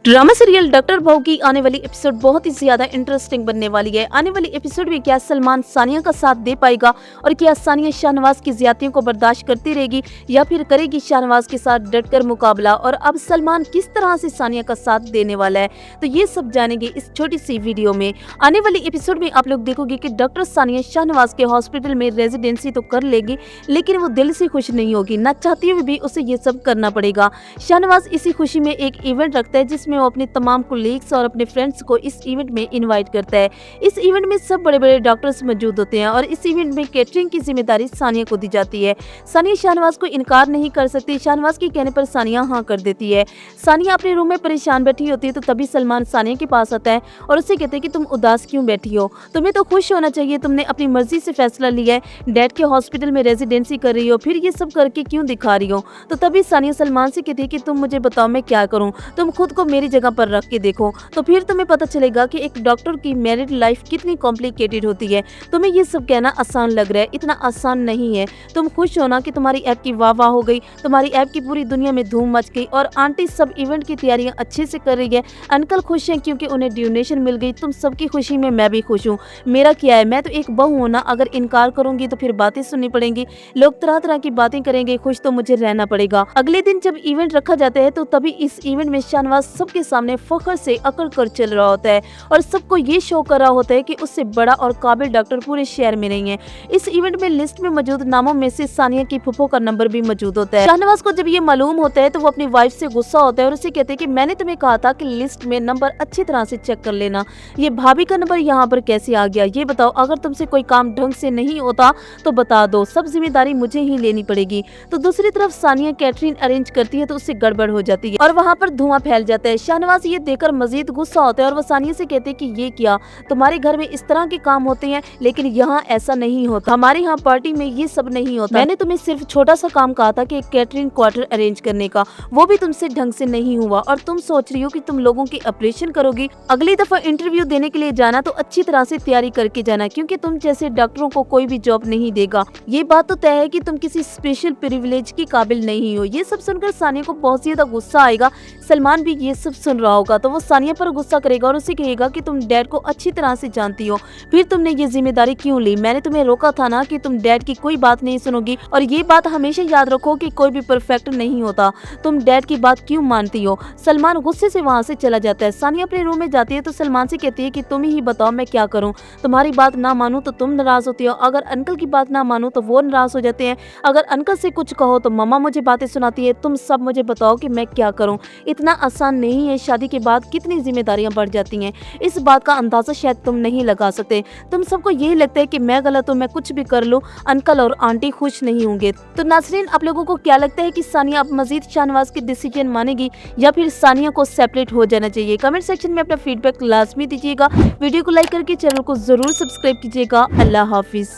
Drama serial doctor भाऊ की आने वाली एपिसोड बहुत ही ज्यादा इंटरेस्टिंग बनने वाली है। आने वाली एपिसोड में क्या सलमान सानिया का साथ दे पाएगा और क्या सानिया शाहनवाज की ज्यादतियों को बर्दाश्त करती रहेगी या फिर करेगी शाहनवाज के साथ डटकर मुकाबला, और अब सलमान किस तरह से सानिया का साथ देने वाला है, तो ये सब जानेंगे इस छोटी सी वीडियो में। आने वाली एपिसोड में आप लोग देखोगे कि डॉक्टर सानिया शाहनवाज के हॉस्पिटल में रेजिडेंसी तो कर लेगी, लेकिन वो दिल से खुश नहीं होगी, ना चाहती हुई भी उसे ये सब करना पड़ेगा। शाहनवाज इसी खुशी में एक इवेंट रखता है जिसमें वो अपने तमाम कोलीग्स और अपने फ्रेंड्स को इस इवेंट में इनवाइट करता है। इस इवेंट में सब बड़े बड़े डॉक्टर्स मौजूद होते हैं और इस इवेंट में कैटरिंग की जिम्मेदारी सानिया को दी जाती है। सानिया शाहनवाज को इनकार नहीं कर सकती, शाहनवाज के कहने पर सानिया हाँ कर देती है। सानिया अपने रूम में परेशान बैठी होती है तो तभी सलमान सानिया के पास आता है और उसे कहते हैं कि तुम उदास क्यों बैठी हो, तुम्हें तो खुश होना चाहिए, तुमने अपनी मर्जी से फैसला लिया है, डैड के हॉस्पिटल में रेजिडेंसी कर रही हो, फिर ये सब करके क्यों दिखा रही हो। तो तभी सानिया सलमान से कहती है कि तुम मुझे बताओ मैं क्या करूं, तुम खुद को मेरी जगह पर रख के देखो, तो फिर तुम्हें पता चलेगा कि एक डॉक्टर की मैरिड लाइफ कितनी कॉम्प्लिकेटेड होती है। तुम्हें ये सब कहना आसान लग रहा है, इतना आसान नहीं है। तुम खुश हो ना कि तुम्हारी ऐप की वाह वाह हो गई, तुम्हारी ऐप की पूरी दुनिया में धूम मच गई और आंटी सब इवेंट की तैयारियां अच्छे से कर रही है, अंकल खुश हैं क्योंकि उन्हें डोनेशन मिल गई, तुम सबकी खुशी में मैं भी खुश हूँ। मेरा क्या है, मैं तो एक बहू हूं ना, अगर इनकार करूंगी तो फिर बातें सुननी पड़ेंगी, लोग तरह तरह की बातें करेंगे, खुश तो मुझे रहना पड़ेगा। अगले दिन जब इवेंट रखा जाता है तो तभी इस इवेंट में शाहनवाज सबके सामने फख्र से अकड़ कर चल रहा होता है और सबको ये शो कर रहा होता है कि उससे बड़ा और काबिल डॉक्टर पूरे शहर में नहीं है। इस इवेंट में लिस्ट में मौजूद नामों में से सानिया की फुफो का नंबर भी मौजूद होता है। शाहनवाज को जब ये मालूम होता है तो वो अपनी वाइफ से गुस्सा होता है और उसे कहते हैं कि मैंने तुम्हें कहा था कि लिस्ट में नंबर अच्छी तरह से चेक कर लेना, ये भाभी का नंबर यहाँ पर कैसे आ गया, ये बताओ, अगर तुमसे कोई काम ढंग से नहीं होता तो बता दो, सब जिम्मेदारी मुझे ही लेनी पड़ेगी। तो दूसरी तरफ सानिया कैटरिंग अरेंज करती है तो उससे गड़बड़ हो जाती है और वहाँ पर धुआं फैल जाता है। शाहनवाज ये देखकर मजीद गुस्सा होता है और वो सानिया से कहते हैं कि ये क्या, तुम्हारे घर में इस तरह के काम होते हैं लेकिन यहाँ ऐसा नहीं होता, हमारे यहाँ पार्टी में ये सब नहीं होता, मैंने तुम्हें सिर्फ छोटा सा काम कहा था कि एक कैटरिंग क्वार्टर अरेंज करने का, वो भी तुमसे ढंग से नहीं हुआ और तुम सोच रही हो कि तुम लोगों की ऑपरेशन करोगी। अगली दफा इंटरव्यू देने के लिए जाना तो अच्छी तरह से तैयारी करके जाना, क्योंकि तुम जैसे डॉक्टरों को कोई भी जॉब नहीं देगा, ये बात तो तय है कि तुम किसी स्पेशल प्रिविलेज की काबिल नहीं हो। ये सब सुनकर सानिया को बहुत ज्यादा गुस्सा आएगा। सलमान भी ये सब सुन रहा होगा तो वो सानिया पर गुस्सा करेगा और उसे कहेगा कि तुम डैड को अच्छी तरह से जानती हो, फिर तुमने ये जिम्मेदारी क्यों ली, मैंने तुम्हें रोका था ना कि तुम डैड की कोई बात नहीं सुनोगी, और ये बात हमेशा याद रखो कि कोई भी परफेक्ट नहीं होता, तुम डैड की बात क्यों मानती हो। सलमान गुस्से से वहाँ से चला जाता है। सानिया अपने रूम में जाती है तो सलमान से कहती है कि तुम ही बताओ मैं क्या करूँ, तुम्हारी बात ना मानूं तो तुम नाराज होती हो, अगर अंकल की बात ना मानूं तो वो नाराज हो जाते हैं, अगर अंकल से कुछ कहो तो मम्मा मुझे बातें सुनाती है, तुम सब मुझे बताओ कि मैं क्या करूँ। इतना आसान नहीं है, शादी के बाद कितनी जिम्मेदारियां बढ़ जाती हैं, इस बात का अंदाजा शायद तुम नहीं लगा सकते, तुम सबको यही लगता है कि मैं गलत हूँ, मैं कुछ भी कर लूँ अंकल और आंटी खुश नहीं होंगे। तो नाज़रीन, आप लोगों को क्या लगता है कि सानिया अब मजीद शाहनवाज की डिसीजन मानेगी या फिर सानिया को सेपरेट हो जाना चाहिए? कमेंट सेक्शन में अपना फीडबैक लाजमी दीजिएगा, वीडियो को लाइक करके चैनल को जरूर सब्सक्राइब कीजिएगा। अल्लाह हाफिज।